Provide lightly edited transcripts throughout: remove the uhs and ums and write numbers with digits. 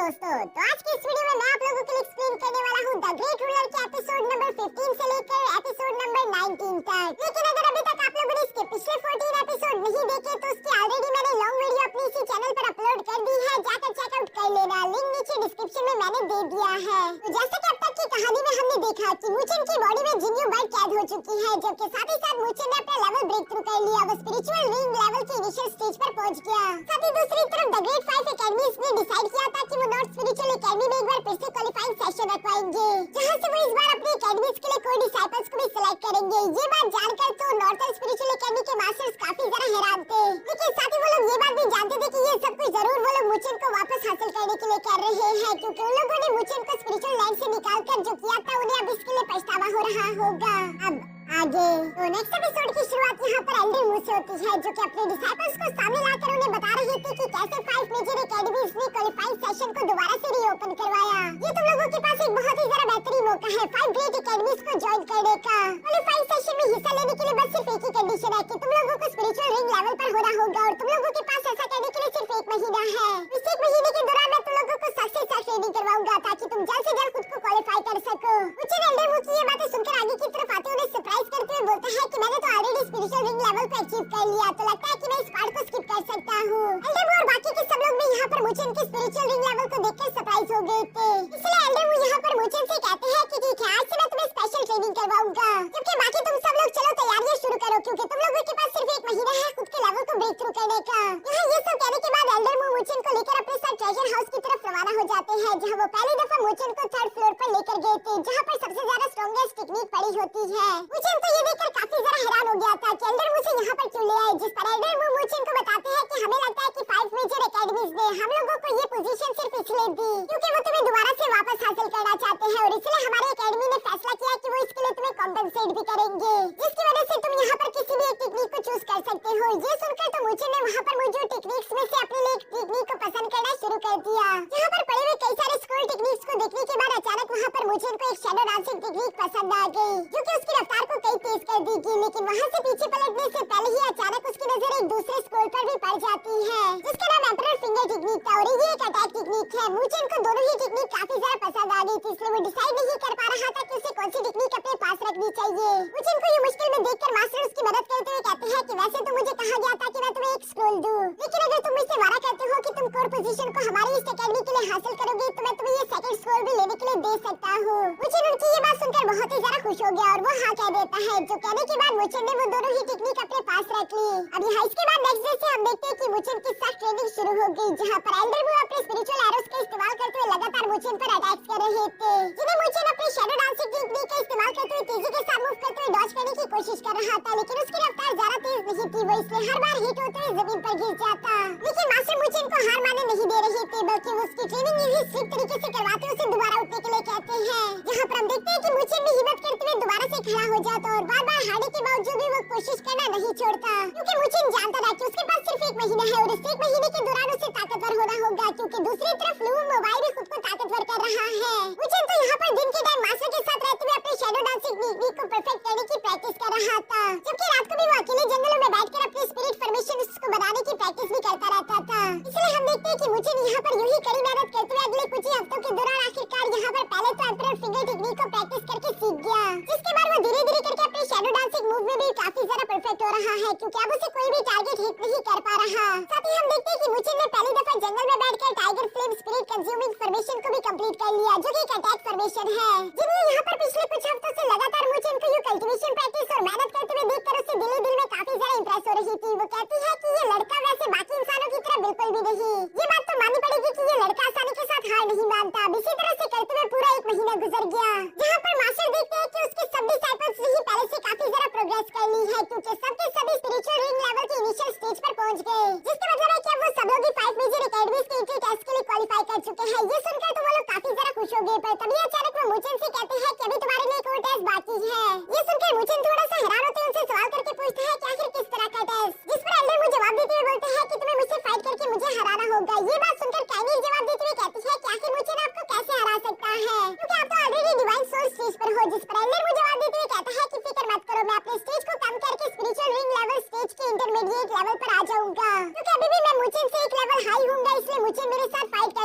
दोस्तों, तो आज की इस वीडियो में मैं आप लोगों के लिए एक्सप्लेन करने वाला हूँ द ग्रेट रूलर के एपिसोड नंबर 15 से लेकर एपिसोड नंबर 19 तक। लेकिन अगर अभी तक आप लोगों ने इसके पिछले 14 एपिसोड नहीं देखे तो उसकी ऑलरेडी मैंने लॉन्ग वीडियो अपने इसी चैनल पर अपलोड कर दी है, जाकर चेकआउट कर लेना, लिंक नीचे डिस्क्रिप्शन में मैंने दे दिया है। तो जैसे कि अब तक की कहानी में हमने देखा कि मुचन की बॉडी में जिन्यू बर्ड कैद हो चुकी है, जबकि साथ ही साथ मुचन ने अपना लेवल ब्रेक थ्रू कर लिया, वो स्पिरिचुअल रिंग लेवल के इनिशियल स्टेज पर पहुंच गया। साथ ही दूसरी तरफ द ग्रेट 5 एकेडमीज ने डिसाइड किया था कि वो नॉर्थ स्पिरिचुअल एकेडमी में एक बार फिर से क्वालिफाइंग सेशन रखवाएंगे, जहां से वो इस बार अपनी एकेडमीज के लिए कोई डिसाइपल्स को भी सिलेक्ट करेंगे। ये बात जानकर तो नॉर्थर्न स्पिरिचुअल एकेडमी के मास्टर्स काफी ज्यादा हैरान थे, लेकिन साथ ही वो लोग ये बात भी जानते थे कि ये सब कुछ जरूर वो लोग मुचन को वापस हासिल करने के लिए कर रहे हैं, क्योंकि उन लोगों ने मुचन को स्पिरिचुअल लैंड से निकालकर जो किया था उन्हें अब इसके लिए पछतावा हो रहा होगा। अब आगे तो नेक्स्ट एपिसोड की शुरुआत यहाँ पर एल्डर मूस से होती है, जो कि अपने डिसाइपल्स को सामने लाकर उन्हें बता रही थी कि कैसे 5 मेजर एकेडमीज ने क्वालिफाइंग सेशन को दोबारा से रीओपन करवाया। ये तुम लोगों के पास एक बहुत ही जरा बेहतरीन मौका है 5 ग्रेट एकेडमीज को ज्वाइन करने का। क्वालिफाइंग सेशन में हिस्सा लेने के लिए बस सिर्फ एक ही कंडीशन है कि तुम लोगों को स्पिरिचुअल रिंग लेवल पर होना होगा, और तुम लोगों के पास ऐसा करने के लिए सिर्फ 1 महीना है। इस 1 महीने के दौरान मैं तुम लोगों को सख्त से सख्त ट्रेनिंग करवाऊंगा ताकि तुम जल्द से जल्द खुद को क्वालिफाई कर सको। मुझे एल्डर मूस की ये बातें सुनकर आगे की तरफ आते उन्हें सरप्राइज करते हुए बोलते हैं कि मैंने तो ऑलरेडी स्पिरिचुअल रिंग लेवल पे अचीव कर लिया, तो लगता है कि मैं इस पार्ट को स्किप कर सकता हूँ। एल्डर और बाकी के सब लोग भी यहाँ पर मुचन के स्पिरिचुअल रिंग लेवल को देखकर सरप्राइज हो गए थे, इसलिए एल्डर यहाँ पर मुचन से कहते हैं कि ठीक है, आज से मैं तुम्हें स्पेशल ट्रेनिंग करवाऊंगा, जबकि बाकी तुम सब लोग चलो तैयारियां शुरू करो, क्योंकि तुम लोगों के पास सिर्फ 1 महीना है खुद के लेवल को ब्रेक थ्रू करने का। यहाँ ये सब कहने के बाद एल्डर मुचन को लेकर अपने साथ ट्रेजर हाउस की तरफ रवाना हो जाते हैं, जहाँ वो पहली दफा मुचन को 3rd फ्लोर पर लेकर गए थे, जहाँ पर सबसे ज्यादा स्ट्रॉन्गेस्ट टेक्निक पड़ी होती है। मुचन तो ये देखकर काफी ज्यादा हैरान हो गया था कि एल्डर मुझे यहाँ पर क्यों ले आए, जिस पर एल्डर मुचन को बताते हैं कि हमें लगता है कि 5 मेजर एकेडमीज ने हम लोगों को ये पोजीशन सिर्फ इसलिए दी क्योंकि वो तुम्हें दोबारा से वापस हासिल करना चाहते हैं, और इसलिए हमारी एकेडमी ने फैसला किया कि वो इसके लिए तुम्हें कॉम्पेंसेट भी करेंगे, जिसकी वजह से तुम यहाँ पर किसी भी एक टेक्निक को चूज कर सकते हो। ये सुनकर तो मुचन ने वहाँ पर मौजूद टेक्निक्स में से अपने लिए एक टेक्निक को पसंद करना शुरू कर दिया। यहाँ पर पड़े हुए कई सारे स्क्रॉल टेक्निक्स को देखने के बाद अचानक वहाँ पर मुचन को एक शैडो डांसिंग टेक्निक पसंद आ गई, जो कि उसकी रफ्तार को कई तेज कर देगी, लेकिन वहाँ से पीछे पलटने से पहले ही अचानक उसकी नजर एक दूसरे स्क्रॉल पर भी पड़ जाती है, जिसका नाम एम्परर फिंगर टेक्निक था, और ये एक अटैक टेक्निक है। मुचन को दोनों ही टेक्निक काफी ज्यादा पसंद आ गई थी, इसलिए वो डिसाइड नहीं कर पा रहा था कि उसे कौन सी टेक्निक अपने पास रखनी चाहिए। मुचन को ये मुश्किल में देखकर मास्टर उसकी मदद करते हुए कहते हैं कि वैसे तो मुझे कहा गया था कि मैं तुम्हें एक स्क्रॉल दूं, लेकिन अगर तुम मुझसे वादा करते हो कि तुम कोर पोजीशन को हमारी इस एकेडमी के लिए हासिल करोगे तो मैं तुम्हें ये सेकंड स्क्रॉल भी लेने के लिए दे सकता हूँ। मुचन उनकी ये बात सुनकर बहुत ही ज्यादा खुश हो गया और वो हाँ कह देता है, जो कहने के बाद मुचन ने वो दोनों ही टेक्निक अपने पास रख ली। अब यहाँ इसके बाद नेक्स्ट डे से हम देखते हैं कि मुचन की सख्त ट्रेनिंग शुरू हो गई, जहाँ पर एल्डर अपने स्पिरिचुअल एरोस का इस्तेमाल करते हुए लगातार मुचन पर अटैक्स कर रहे थे, जिन्हें मुचन अपनी शैडो डांसिंग टेक्निक का इस्तेमाल करते हुए तेजी के साथ मूव करते हुए डॉज करने की कोशिश कर रहा था, लेकिन उसकी रफ्तार ज्यादा तेज नहीं थी, वो इसलिए हर बार हिट होते हुए जमीन पर गिर जाता। लेकिन मास्टर मुचन को हार मानने नहीं दे रहे थे, बल्कि वो उसकी ट्रेनिंग इसी स्ट्रिक्ट तरीके से करवाते उसे दोबारा उठने के लिए कहते हैं, जहाँ पर हम देखते हैं कि मुचन भी हिम्मत करते हुए दोबारा से खड़ा हो जाता और बार-बार हारने के बावजूद भी वो कोशिश करना नहीं छोड़ता, क्योंकि मुचन जानता था कि उसके पास सिर्फ 1 महीना है और इस 1 महीने के दौरान उसे ताकतवर होना होगा, क्योंकि दूसरी तरफ लू मोबाइल भी खुद को ताकतवर कर रहा है। मुचन तो यहाँ पर दिन के टाइम मास्टर के साथ रहते हुए अपने शैडो डांसिंग टेक्निक को परफेक्ट करने की प्रैक्टिस कर रहा था, जबकि रात को भी वो अकेले जंगलों में बैठकर अपने स्पिरिट फॉर्मेशंस को बनाने की प्रैक्टिस भी करता रहता था। इसलिए हम देखते हैं कि मुचन यहाँ पर यूं ही कड़ी मेहनत करते हुए अगले कुछ ही हफ्तों के दौरान आखिरकार यहाँ पर पहले तो एम्परर फिंगर टेक्निक को प्रैक्टिस करके सीख गया, जिसके बाद वो धीरे-धीरे करके अपने शैडो डांसिंग मूव में भी काफी ज्यादा परफेक्ट हो रहा है, क्योंकि अब उसे कोई भी टारगेट हिट नहीं कर पा रहा। साथ ही हम देखते हैं कि मुचन ने पहली दफा जंगल में बैठकर tiger flame spirit consuming formation को भी कंप्लीट कर लिया, जो कि एक अटैक फॉर्मेशन है, जिन्हें यहाँ पर पिछले कुछ हफ्तों से लगातार मुचन को यूं कल्टीवेशन प्रैक्टिस और मेहनत करते हुए देखकर उसे दिल में काफी ज्यादा इंप्रेस हो रही थी। वो कहती है कि ये लड़का वैसे बाकी इंसानों की तरह बिल्कुल भी नहीं, ये बात तो माननी पड़ेगी कि ये लड़का आसानी के साथ हार नहीं मानता। इसी तरह से करते हुए पूरा 1 महीना गुजर गया, जहाँ पर मास्टर देखते हैं कि उसके सब डिसाइपल्स ने ही पहले से काफी ज्यादा प्रोग्रेस कर ली है, क्योंकि सबके सभी स्पिरिचुअल रिंग लेवल के इनिशियल स्टेज पर पहुंच गए, जिसका मतलब है कि अब वो सब लोग 5 मेजर एकेडमीज के एंट्री टेस्ट के लिए क्वालीफाई कर चुके हैं। ये सुनकर तो वो लोग काफी ज्यादा खुश हो गए, पर तभी अचानक वो मुचन से कहते हैं कि अभी तुम्हारे लिए एक और टेस्ट बाकी है। ये सुनकर मुचन थोड़ा सा हैरान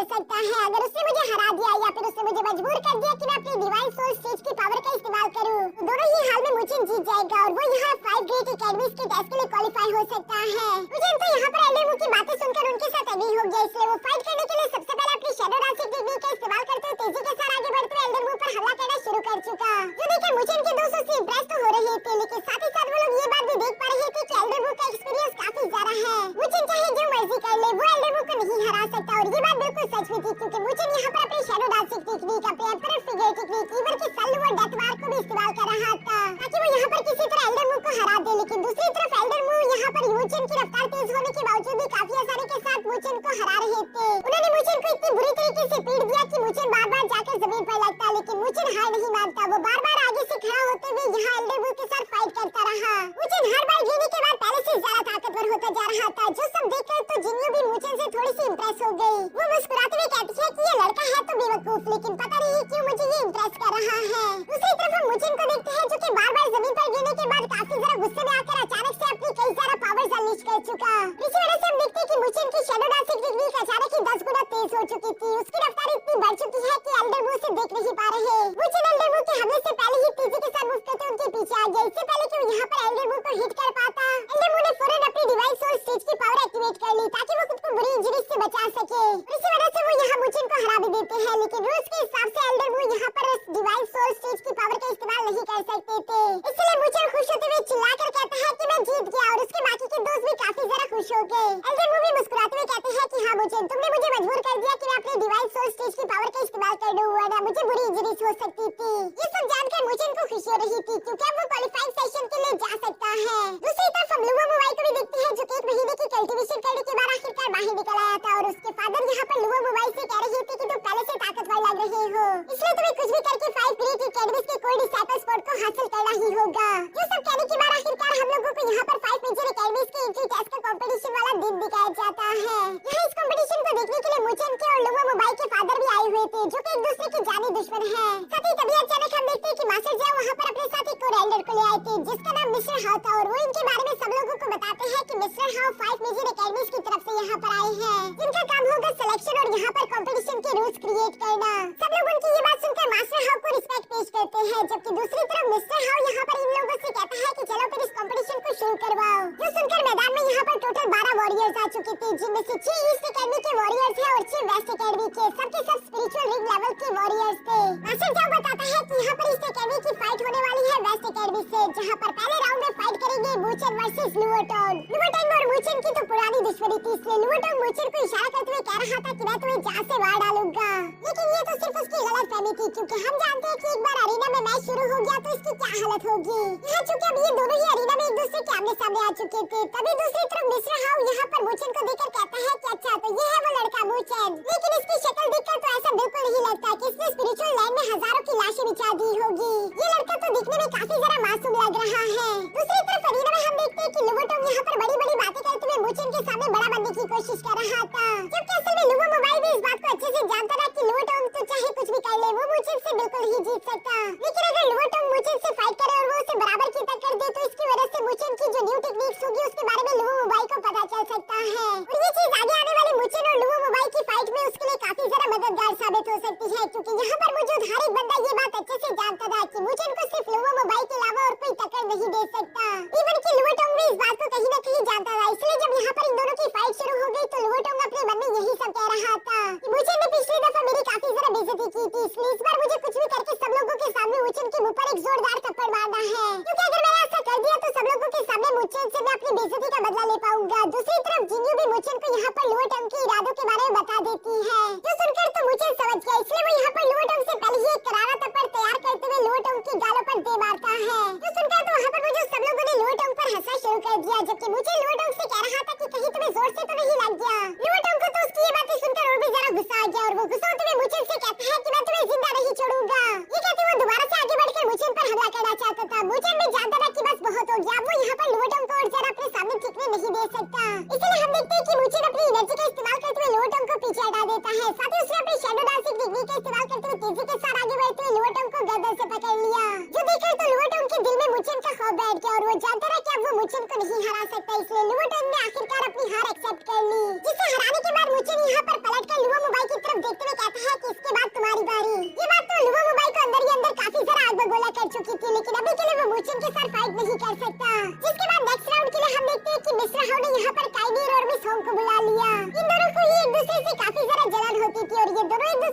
कर सकता है। अगर उसने मुझे हरा दिया या फिर उसने मुझे मजबूर कर दिया कि मैं अपनी डिवाइन सोल स्टेज की पावर का इस्तेमाल करूं, तो दोनों ही हाल में मुचेन जीत जाएगा और वो यहाँ 5 ग्रेट एकेडमीज के टेस्ट के लिए क्वालीफाई हो सकता है। मुचेन तो यहाँ पर एल्डर की बातें सुनकर उनके साथ एग्री हो गया, इसलिए वो फाइट करने के लिए सबसे पहले अपनी शैडो डांसिंग टेक्निक का इस्तेमाल करते हुए तेजी के साथ आगे बढ़ते हुए एल्डर पर हमला करना शुरू कर चुका। जो देखकर मुचेन के दोस्त उससे इंप्रेस तो हो रहे थे, लेकिन साथ ही साथ वो लोग ये बात भी देख पा रहे थे कि एल्डर का एक्सपीरियंस काफी ज्यादा है। मुचेन चाहे जो मर्जी कर ले, वो एल्डर को नहीं हरा सकता और ये बात बिल्कुल सच भी थी, क्योंकि मुचेन यहाँ पर अपनी शैडो डांसिंग टेक्निक, अपने एम्परर फिगर टेक्निक, इवन की सल्लू और डेथ वार को भी इस्तेमाल कर रहा था ताकि वो यहाँ पर किसी तरह एल्डर को हरा दे। लेकिन दूसरी तरफ एल्डर यहाँ पर मुचेन की रफ्तार तेज होने के बावजूद भी काफी आसानी के साथ मुचेन को हरा रहे थे। उन्होंने मुचेन को इतनी बुरी तरीके से पीट दिया कि मुचेन बार-बार जाकर जमीन पर लगता, लेकिन मुचेन हार नहीं मानता। वो बार-बार आगे से खड़ा होते हुए यहाँ एल्डर के साथ फाइट करता रहा। मुचेन हर बार गिरने के बाद पहले से ज्यादा ताकतवर होता जा रहा था, जो सब देखकर तो जिन्यू भी मुचेन से थोड़ी सी इंप्रेस हो गई। वो मुस्कुराते हुए कहती है कि ये लड़का है तो बेवकूफ, लेकिन पता नहीं क्यों मुझे ये इंप्रेस कर रहा है। दूसरी तरफ हम मुचेन को देखते हैं जो कि बार-बार जमीन पर गिरने के बाद काफी जरा गुस्से में आकर अचानक से अपनी कई सारा पावर्स अनलीश कर चुका। इसी वजह से हम देखते हैं कि मुचेन की शैडो डांसिंग टेक्निक अचानक ही 10 गुना तेज हो चुकी थी। उसकी रफ्तार इतनी बढ़ चुकी है कि एल्डर उसे देख नहीं पा रहे। मुचेन एल्डर के हमले से पहले ही तेजी के साथ मूव करते उनके पीछे आ गया। इससे पहले कि वो यहाँ पर एल्डर को हिट कर पाता, एल्डर ने फौरन अपनी डिवाइन सोल स्टेज की पावर एक्टिवेट कर ली ताकि वो खुद को बुरी इंजरी से बचा सके। इसी वजह से वो यहाँ मुचेन को हरा भी देते हैं, लेकिन रूल्स के हिसाब से एल्डर यहाँ पर डिवाइन सोल स्टेज की पावर का इस्तेमाल नहीं कर सकते थे। इसलिए मुचेन खुश होते हुए चिल्लाकर कहता है कि मैं जीत गया और उसके बाकी के दोस्त भी काफी जरा खुश हो गए। एल्डर भी मुस्कुराते हुए कहते हैं कि हाँ मुचेन, तुमने मुझे मजबूर कर दिया कि मैं अपनी डिवाइन सोल स्टेज की पावर का इस्तेमाल कर लूं, वरना मुझे बुरी इंजरीज हो सकती थी। ये सब जानकर मुचेन को खुशी हो रही थी क्योंकि अब वो क्वालीफाइंग सेशन के लिए जा सकता है। दूसरी तरफ हम लुआ मोबाइल को भी देखते हैं जो कि 1 महीने की कल्टीवेशन करने के बाद आखिरकार बाहर निकल आया था और उसके फादर यहाँ पर लुआ मोबाइल से कह रहे थे कि तुम पहले से ताकतवर लग रहे हो, इसलिए तुम्हें कुछ भी करके 5 ग्रेट एकेडमीज के कोई डिसाइपल स्पॉट को हासिल करना ही होगा। ये सब कहने के बाद आखिरकार हम लोगों को यहाँ पर 5 मेजर एकेडमीज के एंट्री टेस्ट का कंपटीशन वाला दिन दिखाया जाता है। यहाँ इस कंपटीशन को देखने के लिए मुचेन के और लुआ मोबाइल के फादर भी आए हुए थे जो कि एक दूसरे के जानी दुश्मन है। साथ ही तभी अचानक हम देखते हैं कि मास्टर जाओ वहाँ पर अपने साथ एक और एल्डर को ले आए थे जिसका नाम मिस्टर हाउ था और वो इनके बारे में सब लोगों को बताते हैं कि मिस्टर हाउ 5 मेजर एकेडमीज की तरफ से यहाँ पर आए हैं जिनका काम होगा सिलेक्शन और यहाँ पर कंपटीशन के रूल्स क्रिएट करना। सब लोग उनकी ये बात सुनकर मास्टर हाउ को रिस्पेक्ट पेश करते हैं, जबकि दूसरी तरफ मिस्टर हाउ यहाँ पर इन लोगों से कहता है कि चलो फिर इस कंपटीशन को शुरू करवाओ। जो सुनकर मैदान में यहाँ पर टोटल 12 वॉरियर्स आ चुके थे, जिनमें से 6 ईस्ट एकेडमी के वॉरियर्स हैं और 6 वेस्ट एकेडमी के, सबके सब स्पिरिचुअल रिंग लेवल के वॉरियर्स थे। मास्टर जाओ बताता है कि यहाँ पर ईस्ट एकेडमी की फाइट होने वाली है वेस्ट एकेडमी से, जहाँ पर पहले राउंड में फाइट करेंगे मुचेन वर्सेस लुओटोंग। लुओटोंग और मुचेन की तो पुरानी दुश्मनी थी, इसलिए लुओटोंग मुचेन को इशारा करते हुए कह रहा था कि मैं तुम्हें जान से मार डालूंगा। लेकिन ये तो सिर्फ उसकी गलतफहमी थी, क्योंकि हम जानते हैं कि एक बार अरीना में मैच शुरू हो गया तो इसकी क्या हालत होगी। यहाँ चूंकि अब ये दोनों ही अरीना में एक दूसरे के आमने सामने आ चुके थे, तभी दूसरी तरफ मिस्टर हाउ यहाँ पर मुचेन को देखकर कहता है कि अच्छा तो ये है वो लड़का मुचेन, लेकिन इसकी शक्ल देखकर तो ऐसा बिल्कुल नहीं लगता कि इसने स्पिरिचुअल लैंड में हजारों की लाशें बिछा दी होगी। ये लड़का तो दिखने में काफी जरा मासूम लग रहा है। दूसरी तरफ अरीना में हम देखते हैं कि लुओटोंग यहाँ पर बड़ी-बड़ी बातें करते हुए मुचेन के सामने बड़ा बनने की कोशिश कर रहा था, जबकि असल में लुओ मोबाइल भी इस बात को अच्छे से जानता था कि लुओटोंग तो चाहे कुछ भी कर ले वो मुचेन से बिल्कुल ही जीत सकता। लेकिन अगर लुओटोंग मुचेन से फाइट करे और वो उसे बराबर की टक्कर दे तो इसकी वजह से मुचेन की जो न्यू टेक्निक्स होगी उसके बारे में लुओ मोबाइल को पता चल सकता है और ये चीज आगे आने वाली मुचेन और लुओ मोबाइल की फाइट में उसके लिए काफी जरा मददगार साबित हो सकती है, क्योंकि यहाँ पर मौजूद हर एक बंदा ये बात अच्छे से जानता था कि मुचेन को सिर्फ लुओ मोबाइल के अलावा और कोई टक्कर नहीं दे सकता। इवन कि लुओटोंग भी इस बात को कहीं न कहीं जानता था, इसलिए जब यहाँ पर इन दोनों की फाइट शुरू हो गई तो लुओटोंग अपने मन में यही सब कह रहा था कि मुचेन ने पिछली दफा मेरी काफी जरा बेइज्जती की थी, इसलिए इस बार मुझे कुछ भी करके सब लोगों के सामने मुचेन के मुंह पर एक जोरदार थप्पड़ मारना है, क्योंकि अगर मैंने ऐसा कर दिया तो सब लोगों के सामने मुचेन से मैं अपनी बेइज्जती का बदला ले पाऊंगा। दूसरी तरफ जिन्यू भी मुचेन को यहाँ पर लुओटोंग के इरादों के बारे में बता देती है, जो सुनकर तो मुचेन समझ गया, इसलिए वो यहाँ पर लुओटोंग से पहले ही एक करारा थप्पड़ तैयार करते हुए लुओटोंग की गालों पर दे मारता है। जो सुनकर तो वहाँ पर मौजूद सब लोगों ने लुओटोंग पर हंसना शुरू कर दिया, जबकि मुचेन लुओटोंग से कह रहा था कि कहीं तुम्हें जोर से तो नहीं लग गया। लुओटोंग को तो उसकी ये बातें सुनकर और भी जरा गुस्सा आ गया और वो गुस्सा होते हुए मुचेन से कहता है कि मैं तुम्हें जिंदा नहीं छोड़ूंगा। ये कहते वो दोबारा से आगे बढ़कर मुचेन पर हमला करना चाहता था। मुचेन भी जानता था कि बस बहुत हो गया, अब वो यहाँ पर लुओटोंग को और जरा अपने सामने टिकने नहीं दे सकता। इसलिए हम देखते हैं कि मुचेन अपनी एनर्जी का इस्तेमाल करते हुए लुओटोंग को पीछे हटा देता है, साथ ही उसने अपनी शैडो डांसिंग टेक्निक का इस्तेमाल करते हुए तेजी के साथ आगे बढ़ते हुए लुओटोंग को गर्दन से पकड़ लिया, जो देखकर तो लुओटोंग के दिल में मुचेन का खौफ बैठ गया और वो जानता था कि अब वो मुचेन को नहीं हरा सकता, इसलिए लुओटोंग ने आखिरकार अपनी हार एक्सेप्ट कर ली, जिसे हराने के बाद मुचेन यहाँ पर पलटकर लुओ मोबाइल की तरफ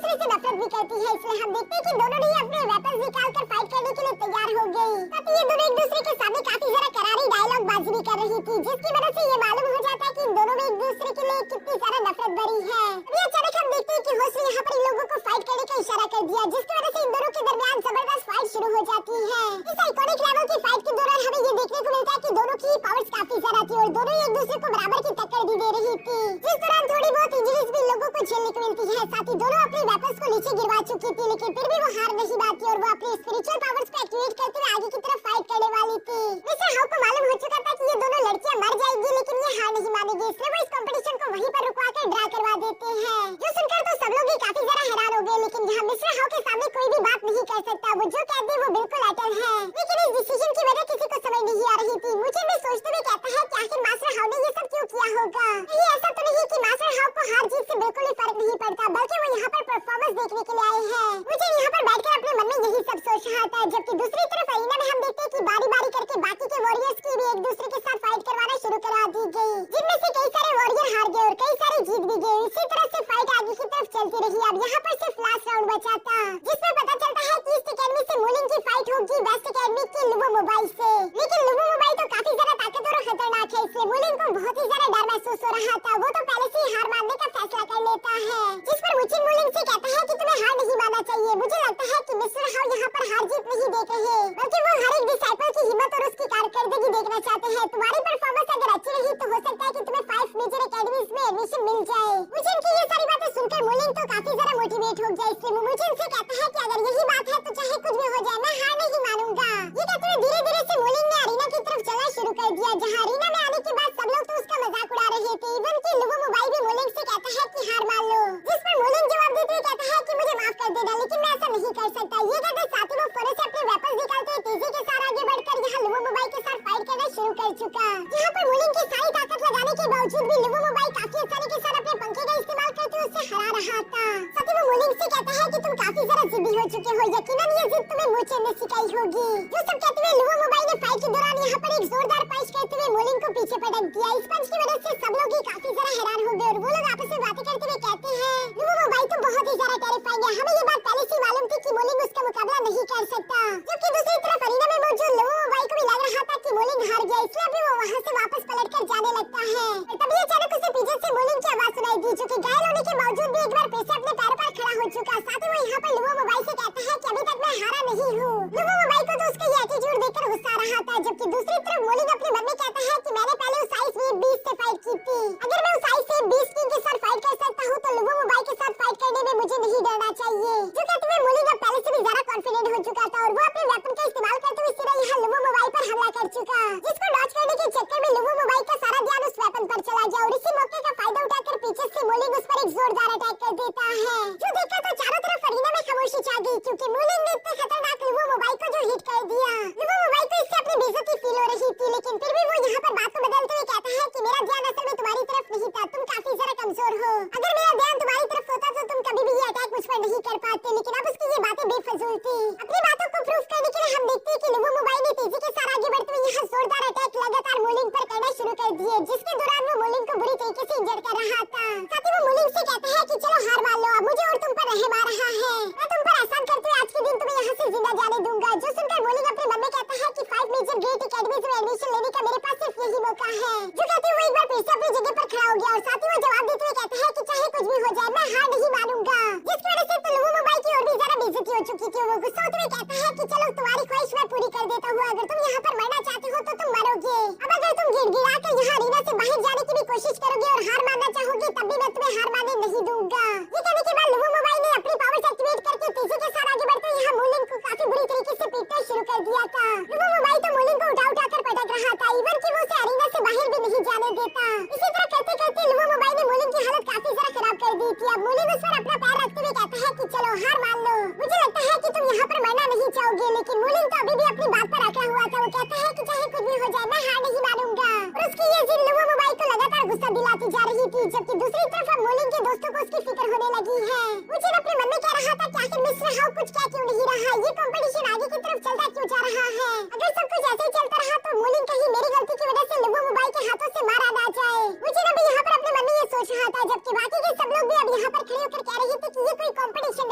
दूसरे से नफरत भी करती है। इसलिए हम देखते हैं कि दोनों ने अपने वेपन्स निकालकर फाइट करने के लिए तैयार हो गई। तब ये दोनों एक दूसरे के सामने काफी जरा करारी डायलॉग बाजी भी कर रही थी, जिसकी वजह से ये मालूम हो जाता है कि इन दोनों में एक दूसरे के लिए कितनी ज्यादा नफरत भरी है। अभी अचानक हम देखते हैं कि होस्ट ने यहाँ पर इन लोगों को फाइट करने का इशारा कर दिया, जिसकी वजह से इन दोनों के दरमियान जबरदस्त फाइट शुरू हो जाती है। इस आइकॉनिक लेवल की फाइट के दौरान हमें ये देखने को मिलता है कि दोनों की पावर्स काफी ज्यादा थी और दोनों एक दूसरे को बराबर की टक्कर भी दे रही थी, जिस दौरान थोड़ी बहुत इंजरीज भी लोगों को झेलने को मिलती है। साथ ही दोनों अपने वेपन्स को नीचे गिरवा चुकी थी, लेकिन फिर भी वो हार नहीं मानती और वो अपने स्पिरिचुअल पावर्स को एक्टिवेट करते हुए आगे की तरफ फाइट करने वाली थी। मिस्टर हाउ को मालूम हो चुका था कि ये दोनों लड़कियां मर जाएंगी, लेकिन ये हार नहीं मानेगी, इसलिए वो इस कंपटीशन को वहीं पर रुकवाकर ड्रा करवा देते हैं। जो सुनकर तो सब लोग ही काफी जरा हैरान हो गए, लेकिन यहाँ मिस्टर हाउ के सामने कोई भी बात नहीं कर सकता। वो जो कहते हैं वो बिल्कुल अटल है, लेकिन इस डिसीजन की वजह किसी को समझ नहीं आ रही थी। मुझे भी सोचते हुए कहता है कि आखिर मास्टर हाउ ने ये सब क्यों किया होगा। ये ऐसा तो नहीं कि मास्टर हाउ को हार जीत से बिल्कुल भी फर्क नहीं पड़ता, बल्कि वो यहाँ पर परफॉर्मेंस देखने के लिए आए हैं। मुझे यहाँ पर बैठकर अपने मन में यही सब सोच रहा था, जबकि दूसरी तरफ अरीना में हम देखते हैं कि बारी बारी करके बाकी के वॉरियर्स की भी एक दूसरे के साथ फाइट करवाना शुरू करा दी गई, जिनमें से कई सारे वॉरियर हार गए और कई सारे जीत भी गए। इसी तरह से फाइट आगे की तरफ चलती रही। अब यहाँ पर सिर्फ लास्ट राउंड बचा था, जिसमें पता चलता है कि ईस्ट एकेडमी से मूलिंग की फाइट होगी वेस्ट एकेडमी के लुबो मोबाइल से। लेकिन लुबो मोबाइल तो काफी ज्यादा ताकतवर और खतरनाक है, इसलिए मूलिंग को बहुत ही ज्यादा डर महसूस हो रहा था। वो तो पहले से ही हार मानने का फैसला कर लेता है, जिस पर मुचिन मूलिंग से कहता है कि तुम्हें हार नहीं मानना चाहिए। मुझे लगता है कि मिस्टर हाउ यहाँ पर हार जीत नहीं देख रहे, बल्कि वो हर एक डिसाइपल की हिम्मत और उसकी कारकर्दगी देखना चाहते हैं। तुम्हारी परफॉर्मेंस अगर अच्छी रही तो हो सकता है कि तुम्हें 5 मेजर एकेडमीज में एडमिशन मिल जाए। मुचिन की ये सारी बातें सुनकर मूलिंग तो काफी ज्यादा मोटिवेट हो गया, इसलिए वो मुचिन से कहता है कि अगर यही बात है तो चाहे कुछ भी हो जाए मैं हार नहीं मानूंगा। ये कहते हुए धीरे धीरे से मूलिंग ने अरीना की तरफ चलना शुरू कर दिया, जहाँ अरीना में आने के बाद सब लोग तो उसका मजाक उड़ा रहे थे। इवन कि लुबो मोबाइल भी मूलिंग से कहता है कि हार मान लो, जिस पर मूलिंग जवाब देते हुए कहता है कि मुझे माफ कर देना, लेकिन मैं ऐसा नहीं कर सकता। ये कहते साथ ही वो फौरन से अपने वेपन्स निकालते हुए तेजी के साथ आगे बढ़कर यहाँ लुबो मोबाइल के साथ फाइट करना शुरू कर चुका। यहाँ पर मूलिंग की सारी ताकत लगाने के बावजूद भी लुबो मोबाइल काफी आसानी के साथ अपने पंखे का इस्तेमाल करते हुए उसे हरा रहा था। साथ ही वो मूलिंग से कहता है कि तुम काफी ज्यादा जिद्दी हो चुके हो, यकीनन ये जिद तुम्हें मुझे ने सिखाई होगी। जो सब कहते हुए लुबो मोबाइल ने फाइट के दौरान यहाँ पर एक जोरदार पंच करते हुए मूलिंग को पीछे पटक दिया। इस पंच की वजह से सब लोग ही काफी ज्यादा हैरान हो गए और वो लोग आपस में बातें करते हुए कहते हैं लुबो मोबाइल तो बहुत ही ज्यादा टेरिफाइंग है, हमें ये बात पहले से मालूम थी कि मूलिंग उसका मुकाबला नहीं कर सकता। जबकि दूसरी तरफ अरीना में मौजूद लुबो मोबाइल को भी लग रहा था कि मूलिंग हार गया, इसलिए अभी वो वहाँ से वापस पलटकर जाने लगता है। तभी अचानक उसे पीछे से मूलिंग की आवाज सुनाई दी, जो कि घायल होने के बावजूद भी एक बार फिर से अपने पैरों पर खड़ा हो चुका। साथ ही वो यहाँ पर लुबो मोबाइल से कहता है कि अभी तक मैं हारा नहीं हूँ। लुबो मोबाइल को तो उसका ये एटीट्यूड देखकर गुस्सा आ रहा था, जबकि दूसरी तरफ मूलिंग अपने मन में कहता है कि मैंने पहले उस आइस वेव बीस्ट से फाइट की थी, अगर मैं उस आइस वेव बीस्ट किंग के साथ फाइट कर सकता हूँ तो लुबो मोबाइल के साथ फाइट करने में मुझे नहीं डरना चाहिए। जो कहते हुए मूलिंग अब पहले से भी ज्यादा कॉन्फिडेंट हो चुका था और वो अपने वेपन का इस्तेमाल करते हुए सीधा यहाँ लुबो मोबाइल पर हमला कर चुका, जिसको डॉज करने के चक्कर में लुबो मोबाइल का सारा ध्यान उस वेपन पर चला गया और इसी मौके का फायदा उठाकर पीछे से मूलिंग उस पर एक जोरदार अटैक कर देता है। जो देखकर तो चारों तरफ अरीना में खामोशी छा गई, क्योंकि मूलिंग ने इतने खतरनाक लुबो मोबाइल को जो हिट कर दिया। लुबो मोबाइल को इससे अपनी बेइज्जती फील हो रही थी, लेकिन फिर भी वो यहाँ पर बात को बदलते हुए कहता है कि मेरा ध्यान असल में तुम्हारी तरफ नहीं था, तुम काफी जरा कमजोर हो। अगर मेरा ध्यान तुम्हारी तरफ होता तो तुम कभी भी ये अटैक मुझ पर नहीं कर पाते, लेकिन अब उसकी ये बातें बेफजूल थी। अपनी बातों को प्रूफ करने के लिए हम देखते हैं कि लुबो मोबाइल ने तेजी के साथ आगे बढ़ते हुए यहाँ जोरदार अटैक लगातार मूलिंग पर करना शुरू कर दिए, जिसके दौरान वो मूलिंग को बुरी तरीके से इंजर कर रहा था। साथ ही वो मूलिंग से कहता है कि चलो हार मान लो, अब मुझे और तुम पर रहम आ रहा है, मैं तुम पर एहसान करते हुए आज के दिन तुम्हें यहाँ से जिंदा जाने दूंगा। जो सुनकर मूलिंग अपने मन में कहता है कि 5 मेजर ग्रेट एकेडमीज में एडमिशन लेने का मेरे पास सिर्फ यही मौका है। जो कहते हुए एक बार फिर से अपनी जगह पर खड़ा हो गया और साथ ही वो जवाब देते हुए कहता है कि चाहे कुछ भी हो जाए मैं हार नहीं मानूंगा, जिसकी वजह से तो लुबो मोबाइल की और भी ज्यादा बेइज्जती हो चुकी थी। वो गुस्सा होते हुए कहता है कि चलो तुम्हारी ख्वाहिश मैं पूरी कर देता हूँ, अगर तुम यहाँ पर मरना चाहते हो तो तुम मरोगे। अब अगर तुम गिड़गिड़ा कर यहाँ अरीना से बाहर जाने की भी कोशिश करोगे और हार मानना चाहोगे तब भी मैं तुम्हें हार मानने नहीं दूंगा। ये कहने के बाद लुबो मोबाइल ने अपनी पावर्स एक्टिवेट करके तेजी के साथ आगे बढ़ते यहाँ मूलिंग को काफी बुरी तरीके से पीटना शुरू कर दिया था। लुबो मोबाइल तो मूलिंग को उठा कर पटक रहा था, इवन कि वो उसे अरीना से बाहर भी नहीं जाने देता। इसी तरह करते करते लुबो मोबाइल ने मूलिंग की हालत काफी जरा खराब कर दी थी। अब मूलिंग उस पर अपना पैर रखते हुए कहता है कि चलो हार मान लो, मुझे लगता है कि तुम यहाँ पर मरना नहीं चाहोगे। लेकिन मूलिंग तो अभी भी अपनी बात पर अड़ा हुआ था, वो कहता है कि चाहे कुछ भी हो जाए मैं हार नहीं मानूंगा। और उसकी ये जिद लुबो मोबाइल को लगातार गुस्सा दिलाती जा रही थी, जबकि दूसरी तरफ अब मूलिंग के दोस्तों को उसकी फिक्र होने लगी है। मुझे अपने मन में कह रहा था कि आखिर मिस्टर हाउ कुछ क्या क्यों नहीं रहा, ये कंपटीशन आगे की तरफ चलता क्यों जा रहा है। अगर सब कुछ ऐसे ही चलता रहा तो मूलिंग कहीं मेरी गलती की वजह से लुबो मोबाइल के हाथों से मारा ना जाए। मुझे भी यहाँ पर अपने मन में ये सोच रहा था, जबकि बाकी के सब लोग भी अब यहाँ पर खड़े होकर कह रहे थे कि ये कोई कंपटीशन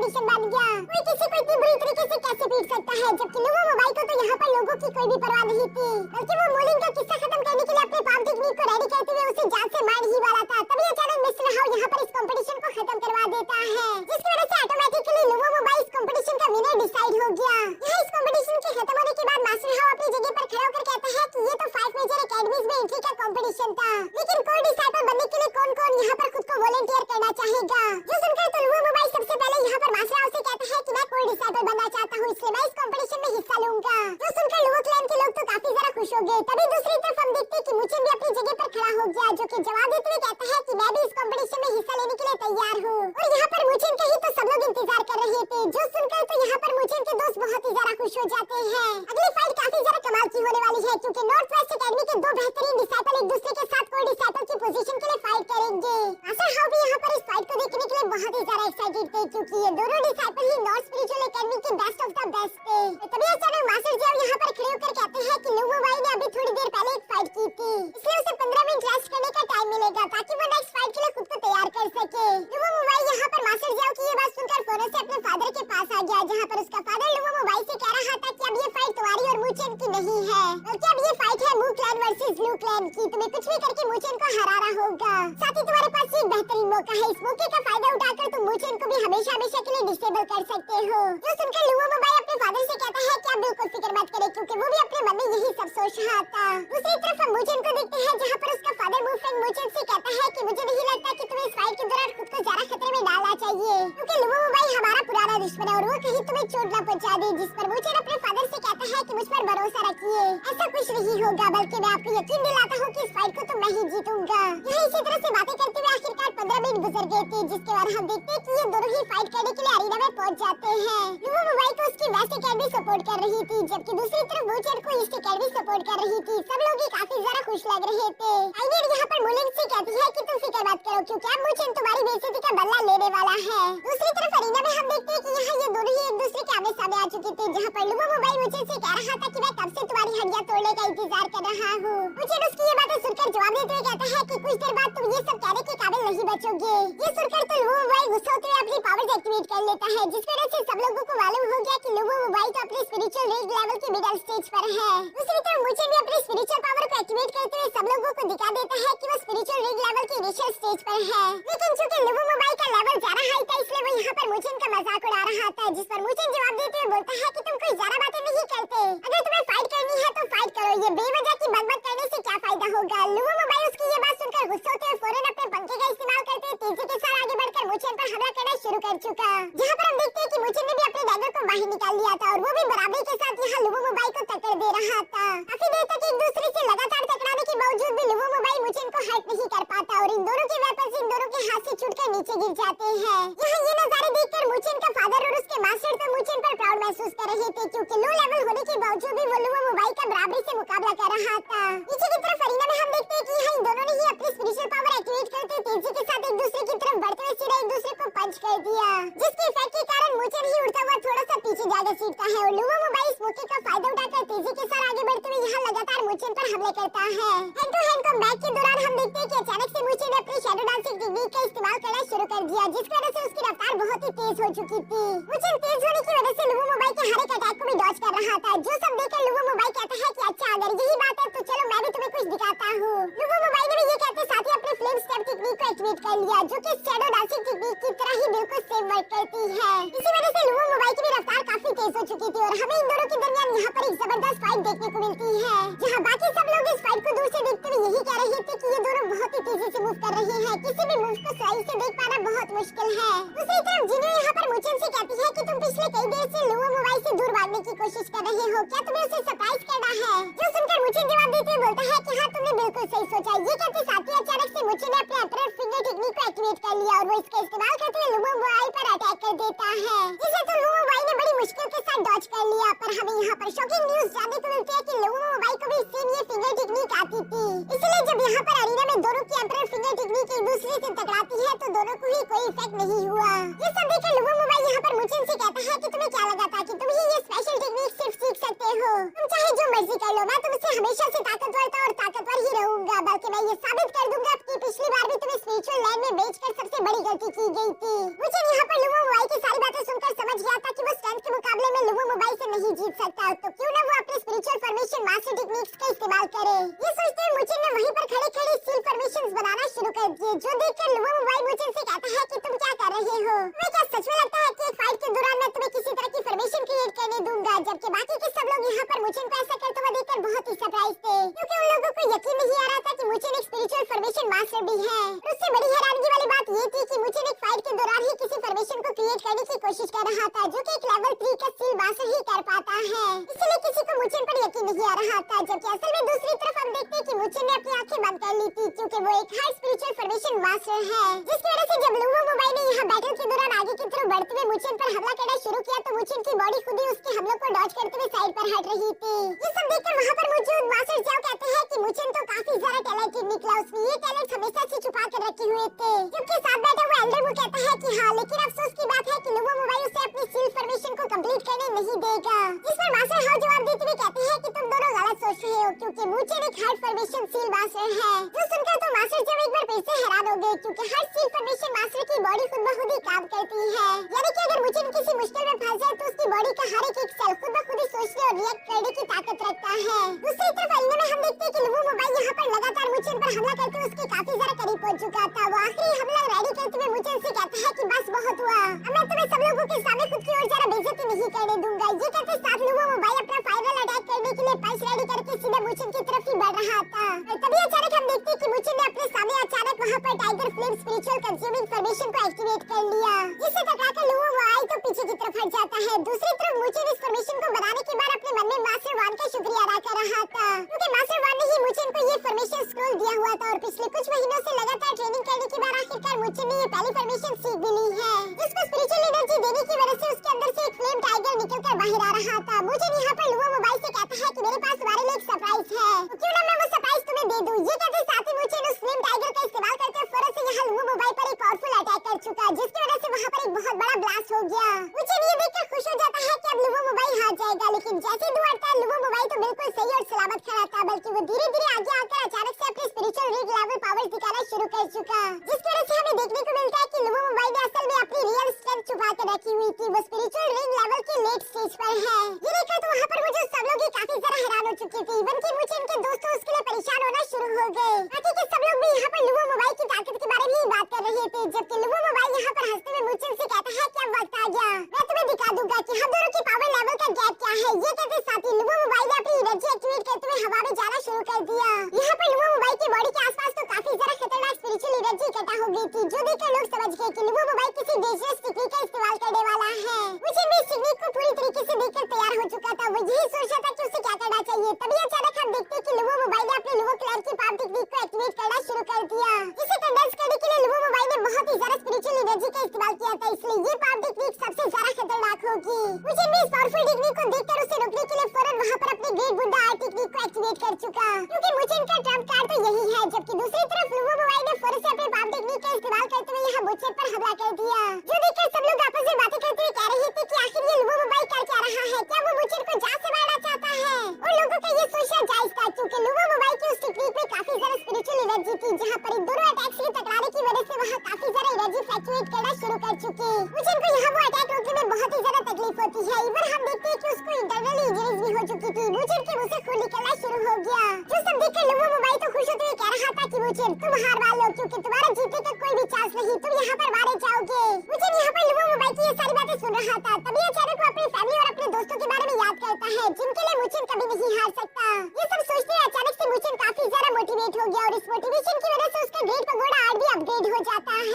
कंपटीशन बन गया। कोई किसी को इतनी बुरी तरीके से कैसे पीट सकता है, जबकि लुवो मोबाई को तो यहाँ पर लोगों की कोई भी परवाह नहीं थी, बल्कि वो मोलिन का किस्सा खत्म करने के लिए अपने पाम टेक्निक को रेडी करते हुए उसे जान से मार ही वाला था। तभी अचानक मिस्टर हाउ यहाँ पर इस कंपटीशन को खत्म करवा देता है, जिसकी वजह से ऑटोमेटिकली लुवो मोबाई इस कंपटीशन का विनर डिसाइड हो गया। यहाँ इस कंपटीशन के खत्म होने के बाद मास्टर हाउ अपनी जगह पर खड़ा होकर कहता है कि ये तो 5 मेजर एकेडमीज में एंट्री का कंपटीशन था, लेकिन कोई डिसाइपल बनने के लिए कौन-कौन यहाँ पर खुद को वॉलंटियर करना चाहेगा। जो सुनकर तो लुवो मोबाई सबसे पहले यहाँ पर मास्टर हाउ से कहता है कि मैं कोई डिसाइपल बनना चाहता हूँ, इसलिए मैं इस कंपटीशन में हिस्सा लूंगा। जो सुनकर लुवो क्लैन के लोग तो काफी ज्यादा खुश हो गए। तभी दूसरी तरफ हम देखते हैं कि मुचिन भी अपनी जगह पर खड़ा हो गया, जो कि जवाब देते हुए कहता है कि मैं भी इस कंपटीशन में हिस्सा लेने के लिए तैयार हूँ। और यहाँ पर मुचिन का ही तो सब लोग इंतजार कर रहे थे। जो सुनकर तो यहाँ पर मुचिन के दोस्त बहुत ही ज्यादा खुश हो जाते हैं। अगली फाइट काफी ज्यादा कमाल की होने वाली है, क्योंकि नॉर्थ वेस्ट एकेडमी के दो बेहतरीन डिसाइपल एक दूसरे के साथ कोई डिसाइपल की पोजीशन के लिए फाइट करेंगे। मास्टर हाउ भी यहाँ पर इस फाइट को देखने के लिए बहुत ही ज्यादा एक्साइटेड थे, क्योंकि ये दोनों डिसाइपल ही नॉर्थ स्पिरिचुअल एकेडमी के बेस्ट ऑफ द बेस्ट थे। तभी अचानक मास्टर जी यहाँ पर खड़े होकर कहते हैं कि लुवो मोबाई ने अभी थोड़ी देर पहले एक फाइट की थी, इसलिए उसे 15 मिनट रेस्ट करने का टाइम मिलेगा ताकि वो नेक्स्ट फाइट के लिए खुद को तैयार कर सके। लुवो मोबाई यहाँ पर मास्टर जी की ये बात सुनकर फोन से अपने फादर के पास आ गया, जहाँ पर उसका फादर लुवो मोबाई से कह रहा था कि अब ये फाइट तुम्हारी और मुचेन की नहीं है, बल्कि अब ये फाइट है मू क्लैन वर्सेस ब्लू क्लैन की। तुम्हें कुछ भी करके मुचेन को हराना होगा। साथ ही तुम्हारे पास एक बेहतरीन मौका है, इस मौके का फायदा उठाकर तुम मुचेन को भी हमेशा हमेशा के लिए डिसेबल कर सकते हो। जो सुनकर लुवो मोबाई अपने फादर से कहता है कि आप बिल्कुल फिक्र मत करें, क्योंकि वो भी अपने मन में यही सब सोच रहा था। दूसरी तरफ हम मुचेन को देखते हैं, जहाँ पर उसका फादर मूव फ्रेंड मुचेन से कहता है कि मुझे नहीं लगता कि तुम्हें इस फाइट के दौरान खुद को ज्यादा खतरे में डालना चाहिए, क्योंकि लुवो मोबाई हमारा पुराना दुश्मन है और वो कहीं तुम्हें चोट न पहुंचा दे। जिस पर मुचेन अपने फादर से कहता है कि मुझ पर भरोसा रखिए, ऐसा कुछ नहीं होगा, बल्कि मैं आपको यकीन दिलाता हूँ कि इस फाइट को तो मैं ही जीतूंगा। यहाँ इसी तरह से बातें करते हुए आखिरकार 15 मिनट गुजर गए थे, जिसके बाद हम देखते हैं कि ये दोनों ही फाइट करने के लिए अरीना में पहुंच जाते हैं। लुवो मोबाई को उसकी वेस्ट एकेडमी सपोर्ट कर रही थी, जबकि दूसरी तरफ मुचेन को ईस्ट एकेडमी सपोर्ट कर रही थी। सब लोग ही काफी ज्यादा खुश लग रहे थे। आइडियर यहाँ पर मुलिन से कहती है कि तुम फिक्र मत करो, क्योंकि अब मुचेन तुम्हारी बेइज्जती का बदला लेने वाला है। दूसरी तरफ अरीना में हम देखते हैं कि यहाँ ये दोनों ही एक दूसरे के आमने सामने आ चुके थे, जहाँ पर लुवो मोबाई मुचेन से कह रहा था कि मैं कब से तुम्हारी हड्डियां तोड़ने का इंतजार कर रहा हूँ। मुचेन उसकी ये बातें सुनकर जवाब देते हुए कहता है कि कुछ देर बाद तुम ये सब कहने के काबिल नहीं बचोगे। ये सुनकर तो लुवो मोबाई गुस्सा होते हुए अपनी पावर्स एक्टिवेट कर लेता है, जिस वजह से सब लोगों को मालूम हो गया कि लुवो मोबाई तो अपने स्पिरिचुअल रेंज लेवल के मिडिल स्टेज पर है। दूसरी तरफ मुचेन भी अपनी स्पिरिचुअल पावर को एक्टिवेट करते हुए सब लोगों को दिखा देता है कि वो स्पिरिचुअल रेंज लेवल के इनिशियल स्टेज पर है। लेकिन चूंकि लुवो मोबाई का लेवल ज्यादा हाई था, इसलिए वो यहाँ पर मुचेन का मजाक उड़ा रहा था, जिस पर मुचेन जवाब देते हुए बोलता है कि तुम कोई ज्यादा बातें नहीं करते, अगर तुम्हें फाइट करनी है तो फाइट करो, ये बेवजह की बकबक करने से क्या फायदा होगा। लुवो मोबाई उसकी ये बात सुनकर गुस्सा होते हुए फौरन अपने पंखे का इस्तेमाल करते हुए तेजी के साथ आगे बढ़कर मुचेन पर हमला करना शुरू कर चुका, जहाँ पर हम देखते हैं कि मुचेन ने भी अपने डैगर को बाहर निकाल लिया था और वो भी बराबरी के साथ यहाँ लुवो मोबाई को टक्कर दे रहा था। काफी देर तक एक दूसरे से लगातार टकराने के बावजूद भी लुवो मोबाई मुचेन को हर्ट नहीं कर पाता और इन दोनों के वेपन्स इन दोनों के हाथ से छूटकर नीचे गिर जाते हैं। यहाँ ये नजारे देखकर मुचेन का फादर और उसके मास्टर तो मुचेन पर प्राउड महसूस कर रहे थे, क्योंकि लो लेवल होने के बावजूद भी वो लुवो मोबाई का बराबरी से मुकाबला कर रहा था। नीचे की तरफ अरीना में हम देखते हैं कि यहाँ इन दोनों ने ही अपनी स्पिरिचुअल पावर एक्टिवेट करते तेजी के साथ एक दूसरे की तरफ बढ़ते हुए सीधा एक दूसरे को पंच कर दिया, जिसके इफेक्ट के कारण मुचेन ही उड़ता हुआ थोड़ा सा पीछे जाकर सीखता है और लुवो मोबाई इस मौके का फायदा उठाकर तेजी के साथ आगे बढ़ते हुए यहाँ लगातार मुचेन पर हमले करता है। हैंड टू हैंड कॉम्बैट के दौरान हम देखते हैं कि अचानक से मुचेन ने अपनी शैडो डांसिंग टेक्निक का इस्तेमाल करना शुरू कर दिया, जिसकी वजह से उसकी रफ्तार बहुत ही तेज हो चुकी थी। मुचेन तेज होने की वजह से लुवो मोबाई के हर एक अटैक को भी डॉज कर रहा था, जो सब देखकर लुवो मोबाई कहता है कि अच्छा अगर यही बात है तो चलो मैं भी तुम्हें कुछ दिखाता हूँ। लुवो मोबाई ने भी ये कहते साथ ही अपने फ्लेम स्टेप टेक्निक को एक्टिवेट कर लिया, जो कि शैडो डांसिंग टेक्निक की तरह ही बिल्कुल सेम वर्क करती है। इसी वजह से लुवो मोबाई की भी रफ्तार काफी तेज हो चुकी थी और हमें इन दोनों के दरमियान यहाँ पर एक जबरदस्त फाइट देखने को मिलती है, जहाँ बाकी सब लोग इस फाइट को दूर से देखते हुए यही कह रहे थे कि ये दोनों बहुत ही तेजी से मूव कर रहे हैं, किसी भी मूव को सही से देख पाना बहुत मुश्किल है। दूसरी तरफ जिन्हें यहाँ पर मुचेन से कहती है कि तुम पिछले कई देर से लुवो मोबाई से दूर भागने की कोशिश कर रहे हो, क्या तुम्हें उसे सरप्राइज करना है? जो सुनकर मुचेन जवाब देते हुए बोलता है कि हाँ तुमने बिल्कुल सही सोचा। ये कहते साथ ही अचानक से मुचेन ने अपने एम्परर फिंगर टेक्निक को एक्टिवेट कर लिया और वो इसका इस्तेमाल करते हुए लुवो मोबाई पर अटैक कर देता है, जिसे तो लुवो मोबाई ने बड़ी मुश्किल के साथ डॉज कर लिया। पर हमें यहाँ पर शॉकिंग न्यूज जानने को मिलती है कि लुवो मोबाई को भी सेम ये फिंगर टेक्निक आती थी, इसलिए जब यहाँ पर अरीना में दोनों की एम्परर फिंगर टेक्निक एक दूसरे से टकराती है तो दोनों को ही कोई इफेक्ट नहीं हुआ। ये सब देखकर लुवो मोबाई यहाँ पर मुचेन से कहता है कि तुम्हें क्या लगा था कि तुम ही ये स्पेशल टेक्निक सिर्फ सीख सकते हो, तुम चाहे जो मर्जी कर लो, मैं तुमसे हमेशा से ताकतवर था और ताकतवर ही रहूंगा, बल्कि मैं ये साबित कर दूंगा कि पिछली बार भी तुम्हें स्पिरिचुअल लैंड में बेचकर सबसे बड़ी गलती की गई थी। मुझे यहाँ पर लुवो मोबाई की सारी बातें सुनकर समझ गया था कि वो स्ट्रेंथ के मुकाबले में लुवो मोबाई से नहीं जीत सकता, तो क्यों न वो अपने स्पिरिचुअल फॉर्मेशन मास्टर टेक्निक्स का इस्तेमाल करे। ये सोचते हुए मुझे ने वहीं पर खड़े-खड़े स्टील फॉर्मेशंस बनाना शुरू कर दिए, जो देखकर लुवो मोबाई मुझे से कहता है कि तुम क्या कर रहे हो। तुम्हें क्या सच में लगता है कि एक फाइट के दौरान मैं तुम्हें किसी तरह की फॉर्मेशन क्रिएट करने दूंगा? जबकि बाकी के सब लोग यहाँ पर मुझे को ऐसा करते हुए देखकर बहुत ही सरप्राइज थे, क्योंकि उन लोगों को यकीन नहीं आ रहा था कि मुझे एक स्पिरिचुअल फॉर्मेशन मास्टर भी है। उससे बड़ी हैरानी वाली बात ये थी कि मुझे एक फाइट के दौरान ही किसी फॉर्मेशन को क्रिएट करने की कोशिश कर रहा था, जो कि एक लेवल 3 का स्टील मास्टर ही कर पाता है। इसलिए किसी को मुझे पर यकीन नहीं आ रहा था। जबकि असल में दूसरी तरफ हम देखते हैं कि मुझे ने अपनी आंखें बंद कर ली थी, क्योंकि वो एक हाई स्पिरिचुअल फॉर्मेशन मास्टर है, जिसकी वजह से जब लुवो मोबाई ने यहाँ बैटल के दौरान आगे की तरफ बढ़ते हुए मुझे पर हमला करना शुरू किया, तो मुझे की बॉडी खुद ही उसके हमलों को डॉज करते हुए साइड पर हट रही थी। ये सब देखकर वहाँ पर मौजूद मास्टर जाओ कहते हैं कि मुझे तो काफी ज्यादा टैलेंटेड निकला, उसने ये टैलेंट हमेशा से छुपा कर रखे हुए थे। जबकि साथ बैठा हुआ एल्डर वो कहता है कि हाँ, लेकिन अफसोस की बात है कि लुवो मोबाई उसे अपनी स्टील फॉर्मेशन को कंप्लीट करने नहीं देगा। इस पर मास्टर हाउ जवाब देते हुए कहते हैं कि तुम दोनों गलत सोच रहे हो, क्योंकि मुझे एक हार्ड फॉर्मेशन स्टील मास्टर है। जो सुनकर तो मास्टर जब एक बार फिर से हैरान हो गए, क्योंकि हर स्टील फॉर्मेशन मास्टर की बॉडी खुद ब खुद ही काम करती है। यानी कि अगर मुझे किसी मुश्किल में फंस जाए तो उसकी बॉडी का हर एक सेल खुद ब खुद ही सोचने और रिएक्ट करने की ताकत रखता है। दूसरी तरफ अलीना में हम देखते हैं कि लुवो मोबाई यहाँ पर लगातार मुझे पर हमला करते हुए उसके काफी ज्यादा करीब पहुंच चुका था। वो आखिरी हमला रेडी करते हुए मुझे से कहता है कि बस बहुत हुआ, अब मैं तुम्हें सब लोगों के सामने खुद की ओर जरा बेइज्जती नहीं करने दूंगा। ये कहते साथ लुवो मोबाई अपना फाइनल अटैक करने के लिए पंच रेडी करके सीधे मुझे की तरफ ही बढ़ रहा था। तभी अचानक हम देखते हैं कि मुझे ने अपने सामने अचानक वहाँ पर tiger flame spiritual consuming formation को एक्टिवेट कर लिया, जिससे टकराकर लुवो मोबाई तो पीछे की तरफ हट जाता है। दूसरी तरफ मुझे इस फॉर्मेशन को बनाने के बाद अपने मन में मास्टर वान का शुक्रिया अदा कर रहा था, क्योंकि मास्टर वान ने ही मुझे को ये फॉर्मेशन स्क्रोल दिया हुआ था, और पिछले कुछ महीनों से लगातार ट्रेनिंग करने के बाद आखिरकार मुझे ने ये पहली फॉर्मेशन सीख भी ली है, जिसको स्पिरिचुअल एनर्जी देने की वजह से उसके अंदर से एक फ्लेम टाइगर निकलकर बाहर आ रहा था। मुझे यहाँ पर लुवो मोबाई से कहता है कि मेरे पास तुम्हारे लिए एक सरप्राइज है, तो क्यों ना मैं वो सरप्राइज तुम्हें दे दूं। ये कहते साथ ही मुझे उस फ्लेम टाइगर का इस्तेमाल करते हुए फौरन से यहाँ लुवो मोबाई पर एक पावरफुल अटैक कर चुका, जिसकी वजह से वहाँ पर एक बहुत बड़ा ब्लास्ट हो गया। मुझे ये देखकर खुश हो जाता है कि अब लुवो मोबाई हार जाएगा, लेकिन जैसे ही दौड़ता है लुवो मोबाई तो बिल्कुल सही और सलामत खड़ा था, बल्कि वो धीरे-धीरे आगे आकर अचानक से अपने स्पिरिचुअल रीड लेवल पावर्स दिखाना शुरू कर चुका, जिसकी वजह से हमें देखने को मिलता है कि लुवो मोबाई ने असल में अपनी रियल स्ट्रेंथ छुपा कर रखी हुई थी। वो स्पिरिचुअल रीड लेवल के लेट स्टेज पर है। ये देखकर तो वहाँ पर मुझे सब लोग ही काफी ज्यादा हैरान हो चुके थे, इवन कि मुझे इनके दोस्तों उसके लिए परेशान होना शुरू हो गए। बाकी के सब लोग भी यहाँ पर लुवो मोबाई की ताकत के बारे में ही बात कर रहे थे, जबकि लुवो मोबाई यहाँ पर हंसते हुए मुझे से कहता है कि अब वक्त आ गया, मैं तुम्हें दिखा दूंगा कि हम दोनों की पावर लेवल का गैप क्या है। ये कहते साथ ही लुवो मोबाई ने अपनी एनर्जी एक्टिवेट करते हुए हवा में जाना शुरू कर दिया। यहाँ पर लुवो मोबाई की बॉडी के आसपास तो काफी ज्यादा खतरनाक स्पिरिचुअल एनर्जी इकट्ठा हो गई थी, जो देखकर लोग समझ गए कि लुवो मोबाई किसी डेंजरस टेक्निक का इस्तेमाल करने वाला है। मुझे भी इस टेक्निक को पूरी तरीके से देखकर तैयार हो चुका था। वो यही सोच रहा था कि उसे क्या करना चाहिए। तभी अचानक हम देखते हैं कि लुवो मोबाई ने अपने लुवो क्लैन की पावर टेक्निक को एक्टिवेट करना शुरू कर दिया, जिसे कंडेंस करने के लिए लुवो मोबाई ने बहुत ही ज्यादा स्पिरिचुअल एनर्जी का इस्तेमाल किया था, इसलिए ये पावर टेक्निक सबसे ज्यादा खतरनाक होगी। मुझे भी इस पावरफुल टेक्निक को देखकर उसे रोकने के लिए फौरन वहाँ पर अपनी ग्रेट बुड्ढा आर्ट टेक्निक को एक्टिवेट कर चुका, क्योंकि मुझे इनका ट्रम्प कार्ड तो यही है। जबकि दूसरी तरफ लुवो मोबाई ने फौरन से अपने पावर टेक्निक का इस्तेमाल करते हुए यहाँ मुझे पर हमला कर दिया, जो देखकर सब लोग आपस में बातें करते हुए कह रहे थे कि आखिर ये लुवो मोबाई कर क्या रहा है, क्या वो मुझे को जान से मारना चाहता है। उन लोगों का ये सोचना जायज था, क्योंकि लुवो मोबाई की उस टेक्निक में काफी ज्यादा स्पिरिचुअल एनर्जी थी, जहाँ पर इन दोनों अटैक्स के टकराने की वजह से वहाँ काफी ज्यादा एनर्जी फ्लक्चुएट करना शुरू कर चुकी। मुझे इनको यहाँ वो अटैक रोकने में बहुत ही ज्यादा तकलीफ होती है। इवन हम देखते हैं कि उसको इंटरनली इंजरीज भी हो चुकी थी। मुझे के मुंह से खून निकलना शुरू हो गया, जो सब देखकर लुवो मोबाई तो खुश होते हुए कह रहा था कि मुझे तुम हार मान लो, क्योंकि तुम्हारा जीतने का कोई भी चांस नहीं, तुम यहाँ पर मारे जाओगे। मुझे यहाँ पर लुवो मोबाई की ये सारी बातें सुन रहा था। तभी अचानक वो अपनी फैमिली और अपने दोस्तों के बारे में याद करता है, जिनके लिए मुझे कभी नहीं हार सकता। ये सब सोचते हुए अचानक से मुझे काफी ज्यादा मोटिवेट हो गया, और इस मोटिवेशन की वजह से उसका ग्रेट पगोड़ा आर्ट भी अपग्रेड हो जाता है।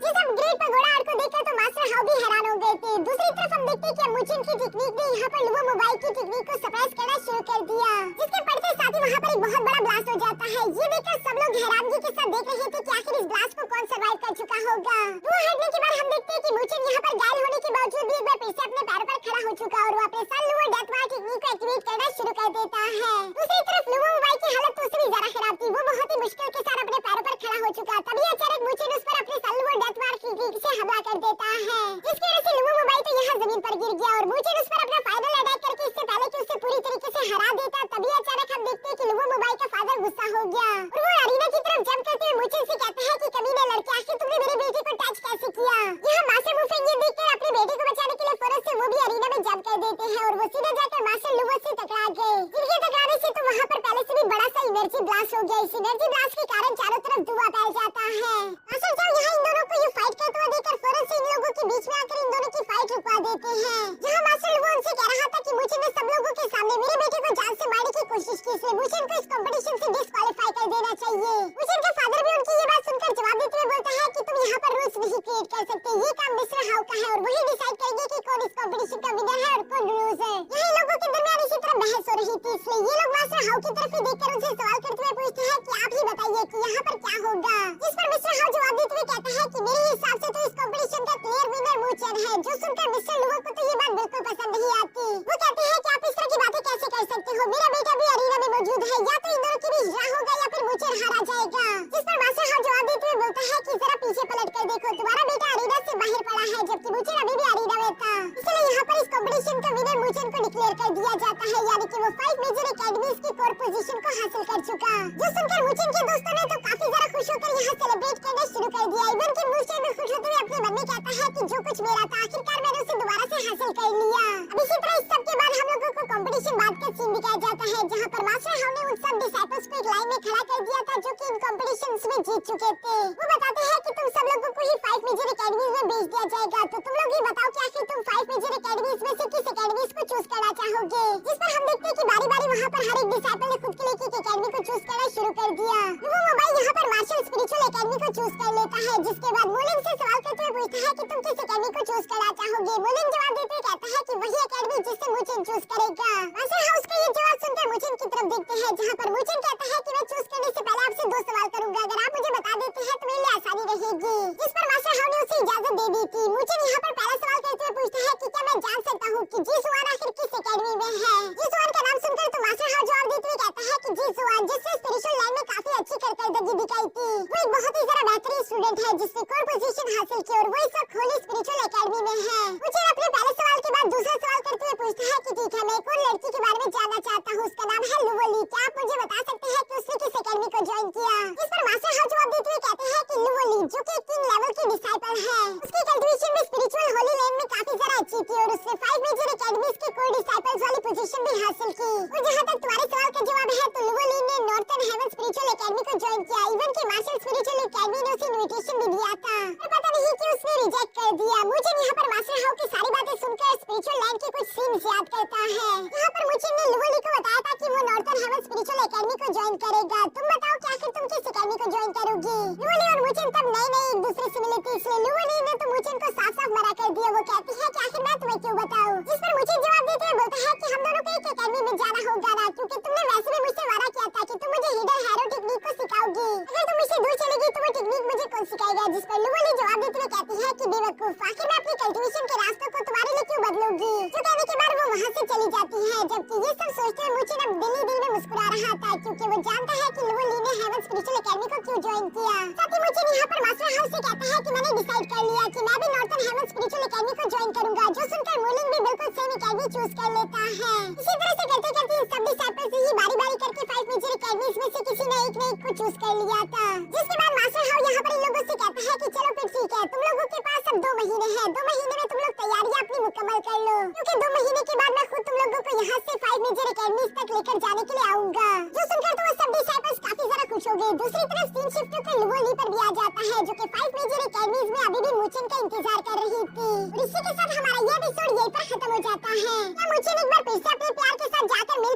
ये सब ग्रेट पगोड़ा आर्ट को देखकर तो मास्टर हाउ भी हैरान हो गए थे। दूसरी तरफ हम देखते हैं कि मुझे की टेक्निक ने यहाँ पर लुवो मोबाई की टेक्निक को सरप्राइज करना शुरू कर दिया, जिसके पड़ते साथ ही वहाँ पर एक बहुत बड़ा ब्लास्ट हो जाता है। ये देखकर सब लोग हैरानगी के साथ देख रहे थे कि आखिर इस ब्लास्ट को कौन सर्वाइव कर चुका होगा। वो हटने के बाद हम देखते हैं कि मुझे यहाँ पर घायल होने के बावजूद भी एक बार फिर से अपने पैरों पर खड़ा हो चुका, और वो अपने सन लुवो डेथ वार टेक्निक को एक्टिवेट करना शुरू कर देता है। दूसरी तरफ लुवो मोबाई की हालत तो उससे भी ज्यादा खराब थी। वो बहुत ही मुश्किल के साथ अपने पैरों पर खड़ा हो चुका। तभी अचानक मुझे उस पर अपने सन लुवो डेथ वार टेक्निक से हमला कर देता है, जिसकी वजह से लुवो मोबाई तो यहाँ जमीन पर गिर गया, और मुझे उस पर अपना फाइनल अटैक करके इससे पहले कि उसे पूरी तरीके से हरा देता, तभी अचानक हम देखते हैं कि लुवो मोबाई का फादर गुस्सा हो गया, और वो अरीना की तरफ जंप करते हुए मुझे से कहता है कि कमीने लड़के, आखिर तुमने मेरी बेटी को टच कैसे किया। यहाँ मास्टर वुफेंग ये देखकर अपनी बेटी को बचाने के लिए फौरन से वो भी अरीना में जंप कर देते हैं और वो सीधे जाकर मास्टर लुवो से टकरा गए। इनके टकराने से तो वहाँ पर पहले से भी बड़ा सा एनर्जी ब्लास्ट हो गया। इस एनर्जी ब्लास्ट के कारण चारों तरफ धुआं फैल जाता है। मास्टर चोंग यहाँ इन दोनों को ये फाइट करते हुए देखकर फौरन से इन लोगों के बीच में आकर इन दोनों की फाइट रुकवा देते हैं। यहाँ मास्टर लुवो उनसे कह रहा था कि मुझे ने सब लोगों के सामने मेरे बेटे को जान से मारने की कोशिश की, इसलिए मुझे इनको इस कंपटीशन से डिस्क्वालीफाई कर देना चाहिए। मुझे इनके फादर भी उनकी ये बात सुनकर जवाब देते हुए बोलता है कि तुम यहाँ पर रूल्स नहीं क्रिएट कर सकते, ये काम मिस्टर हाउ का है और वही डिसाइड करेंगे कि कौन इस कंपटीशन का विनर है और कौन लूजर। यही लोगों के दरमियान इसी तरह बहस हो रही थी, इसलिए ये लोग मास्टर हाउ की तरफ ही देखकर उनसे सवाल करते हुए पूछते हैं कि आप ही बताइए कि यहाँ पर क्या होगा। जिस पर मिस्टर हाउ जवाब देते हुए कहता है कि मेरे हिसाब से तो इस कंपटीशन का क्लियर विनर मूचन है। जो सुनकर मिस्टर लुवो को तो ये बात बिल्कुल पसंद नहीं आती। वो कहते हैं कि आप इस तरह की बातें कैसे कर सकते हो, मेरा बेटा भी अरीना में मौजूद है, या तो इन दोनों के बीच ड्रा होगा या फिर मूचन हारा जाएगा। जिस पर मास्टर हाउ जवाब देते हुए बोलता है कि जरा पीछे पलट कर देखो, तुम्हारा बेटा अरीना से बाहर पड़ा है जबकि मूचन अभी भी अरीना में था, इसलिए यहाँ पर इस कंपटीशन का विनर मूचन को डिक्लेयर कर दिया जाता है, यानी कि वो 5 मेजर एकेडमीज की कोर पोजीशन को हासिल कर चुका। जो सुनकर मूचन के दोस्तों ने तो काफी जरा खुश होकर यहाँ सेलिब्रेट करना शुरू कर दिया। इवन कि मूचन भी खुश होते हुए अपने मन में कहता है कि जो कुछ मेरा था आखिरकार मैंने उसे दोबारा से हासिल कर लिया। अब इसी तरह इस सब के बाद हम लोगों को कंपटीशन बाद का सीन दिखाया जाता है, जहाँ पर मास्टर हाउ ने उन सब डिसाइपल्स को एक लाइन में खड़ा कर दिया था जो कि इन कॉम्पिटिशन्स में जीत चुके थे। वो बताते हैं कि तुम सब लोगों को ही 5 मेजर एकेडमीज में भेज दिया जाएगा, तो तुम लोग ही बताओ कि आखिर तुम 5 मेजर एकेडमीज में से किस एकेडमीज को चूज करना चाहोगे। जिस पर हम देखते हैं कि बारी-बारी वहाँ पर हर एक डिसाइपल ने खुद के लिए एक एकेडमी को चूज करना शुरू कर दिया। वो मोबाइल यहाँ पर मार्शल स्पिरिचुअल एकेडमी को चूज कर लेता है, जिसके बाद मोलिन से सवाल करते हुए पूछता है कि तुम किस एकेडमी को चूज करना चाहोगे। मोलिन जवाब देते हुए कहता है कि वही एकेडमी जिससे मुचन चूज करेगा। मास्टर हाउस का ये जवाब सुनकर मुचन की तरफ देखते हैं, जहाँ पर मुचन कहता है कि मैं चूज करने से पहले आपसे 2 सवाल करूंगा, अगर आप मुझे बता देते हैं तो मेरे लिए आसानी रहेगी। जिस पर मास्टर हाउ ने उसे इजाजत दे दी थी। मुचन यहाँ पर पहला सवाल करते हुए पूछता है कि क्या मैं जान सकता हूँ कि जी सुआन आखिर किस एकेडमी में है। जी सुआन का नाम सुनकर तो मास्टर हाउ जवाब देते हुए कहता है कि जी सुआन जिससे स्पिरिचुअल लाइन में काफी अच्छी कारकर्दगी दिखाई थी, वो एक बहुत ही जरा बेहतरीन स्टूडेंट है जिसने कोर पोजीशन हासिल की और वो इस वक्त होली स्पिरिचुअल एकेडमी में है। मुझे अपने पहले सवाल के बाद दूसरा सवाल करते हुए पूछता है कि ठीक है, मैं एक और लड़की के बारे में जानना चाहता हूँ, उसका नाम है लुवोली, क्या आप मुझे बता सकते हैं कि उसने किस एकेडमी को ज्वाइन किया। इस पर मास्टर हाउ जवाब देते हुए कहते हैं कि लुवोली जो कि किंग लेवल की डिसाइपल है, उसकी कल्टीवेशन में स्पिरिचुअल होली लैंड में काफी जरा अच्छी थी और उसने 5 मेजर एकेडमीज की कोर डिसाइपल्स वाली पोजीशन भी हासिल की। और जहाँ तक तुम्हारे सवाल का जवाब है तो लुवोली ने नॉर्थर्न हेवन स्पिरिचुअल एकेडमी को ज्वाइन किया। इवन कि मार्शल स्पिरिचुअल एकेडमी ने उसे इनविटेशन भी दिया था, पर पता नहीं कि उसने रिजेक्ट कर दिया। मुझे यहाँ पर मास्टर हाउ की सारी बातें सुनकर स्पिरिचुअल लैंड के कुछ सीन्स याद करता है। यहाँ पर मुझे ने लुवोली को बताया था कि वो नॉर्थर्न हेवन स्पिरिचुअल एकेडमी को ज्वाइन करेगा। तुम बताओ कि आखिर तुम किस एकेडमी को ज्वाइन करोगी। लुवोली और मुचन तब नए एक दूसरे से मिले थे, इसलिए लुवोली ने तो मुचन को साफ-साफ मना कर दिया। वो कहती है कि आखिर मैं तुम्हें क्यों बताऊं। जिस पर मुचन जवाब देते हुए बोलता है कि हम दोनों को एक एकेडमी में जाना होगा ना, क्योंकि तुमने वैसे भी मुझसे वादा किया था कि तुम मुझे हिडन हैरो टेक्निक को सिखाओगी। अगर तुम मुझसे दूर चलेगी तो वो टेक्निक मुझे कौन सिखाएगा। जिस पर लुवोली जवाब देते हुए कहती है कि बेवकूफ, आखिर मैं अपनी कल्टीवेशन के रास्तों को तुम्हारे लिए क्यों बदलूंगी। जो कहने के बाद वो वहाँ से चली जाती है, जबकि ये सब सोचते हुए मुचन अब दिल ही दिल में मुस्कुरा रहा था, क्योंकि वो जानता है कि लुवोली ने हेवन स्पिरिचुअल एकेडमी को क्यों ज्वाइन किया। साथ ही मुचन यहाँ पर मास्टर हाउस से कहता है कि मैंने डिसाइड कर लिया कि मैं भी नॉर्थर्न हेवन स्पिरिचुअल एकेडमी को ज्वाइन करूंगा। जो सुनकर मोलिन भी बिल्कुल सेम एकेडमी चूज कर लेता है। इसी तरह से करते करते सब डिसाइपल्स ही बारी-बारी करके 5 मेजर एकेडमीज में से किसी ने एक को चूज कर लिया था। जिसके बाद मास्टर हाउ यहाँ पर इन लोगों से कहता है कि चलो फिर ठीक है, तुम लोगों के पास अब 2 महीने हैं, 2 महीने में तुम लोग तैयारियां अपनी मुकम्मल कर लो, क्योंकि 2 महीने के बाद मैं खुद तुम लोगों को यहाँ से 5 मेजर एकेडमीज तक लेकर जाने के लिए आऊंगा। जो सुनकर तो वो सब डिसाइपल्स काफी जरा खुश हो गए। दूसरी तरफ सीन शिफ्ट होकर लुवोली पर भी आ जाता है, जो कि 5 मेजर एकेडमीज में अभी भी मुचन का इंतजार कर रही थी। और इसी के साथ हमारा ये एपिसोड यहीं पर खत्म हो जाता है। क्या मुचन एक बार फिर से अपने प्यार के साथ जाकर मिल